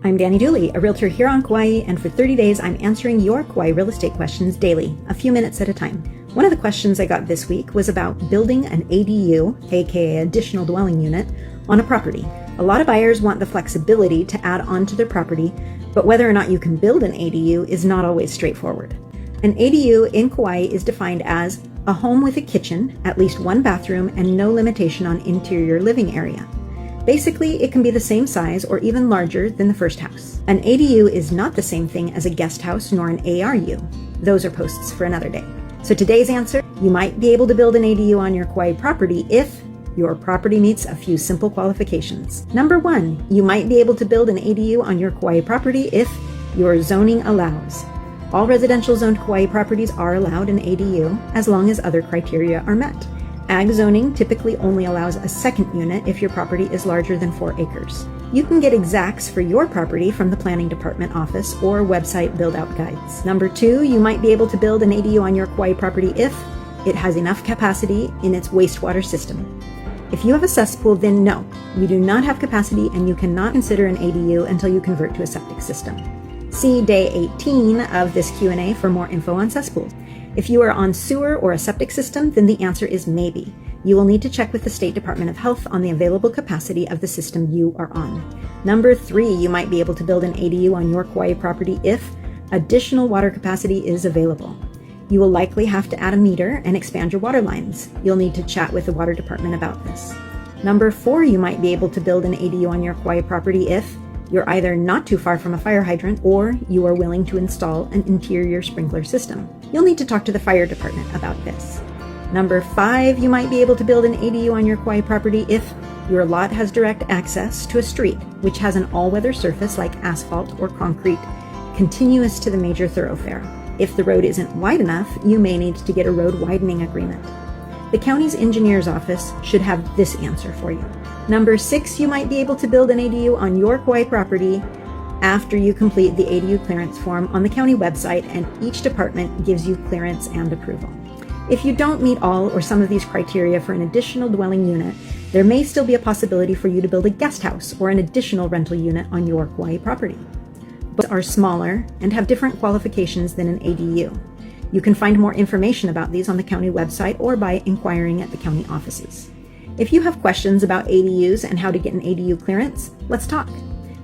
I'm Dani Dooley, a realtor here on Kauai, and for 30 days I'm answering your Kauai real estate questions daily, a few minutes at a time. One of the questions I got this week was about building an ADU, aka additional dwelling unit, on a property. A lot of buyers want the flexibility to add on to their property, but whether or not you can build an ADU is not always straightforward. An ADU in Kauai is defined as a home with a kitchen, at least one bathroom, and no limitation on interior living area. Basically, it can be the same size or even larger than the first house. An ADU is not the same thing as a guest house nor an ARU. Those are posts for another day. So today's answer, you might be able to build an ADU on your Kauai property if your property meets a few simple qualifications. Number 1, you might be able to build an ADU on your Kauai property if your zoning allows. All residential zoned Kauai properties are allowed an ADU as long as other criteria are met. Ag zoning typically only allows a second unit if your property is larger than 4 acres. You can get exacts for your property from the planning department office or website build-out guides. Number 2, you might be able to build an ADU on your Kauai property if it has enough capacity in its wastewater system. If you have a cesspool, then no, you do not have capacity and you cannot consider an ADU until you convert to a septic system. See day 18 of this Q&A for more info on cesspools. If you are on sewer or a septic system, then the answer is maybe. You will need to check with the State Department of Health on the available capacity of the system you are on. Number 3, you might be able to build an ADU on your Kauai property if additional water capacity is available. You will likely have to add a meter and expand your water lines. You'll need to chat with the water department about this. Number 4, you might be able to build an ADU on your Kauai property if you're either not too far from a fire hydrant or you are willing to install an interior sprinkler system. You'll need to talk to the fire department about this. Number 5, you might be able to build an ADU on your Kauai property if your lot has direct access to a street, which has an all-weather surface like asphalt or concrete, continuous to the major thoroughfare. If the road isn't wide enough, you may need to get a road widening agreement. The county's engineer's office should have this answer for you. Number 6, you might be able to build an ADU on your Kauai property after you complete the ADU clearance form on the county website, and each department gives you clearance and approval. If you don't meet all or some of these criteria for an additional dwelling unit, there may still be a possibility for you to build a guest house or an additional rental unit on your Kauai property. Both are smaller and have different qualifications than an ADU. You can find more information about these on the county website or by inquiring at the county offices. If you have questions about ADUs and how to get an ADU clearance, let's talk.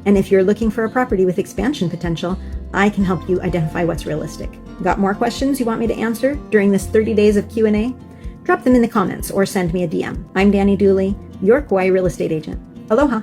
And if you're looking for a property with expansion potential, I can help you identify what's realistic. Got more questions you want me to answer during this 30 days of Q&A? Drop them in the comments or send me a DM. I'm Dani Dooley, your Kauai real estate agent. Aloha!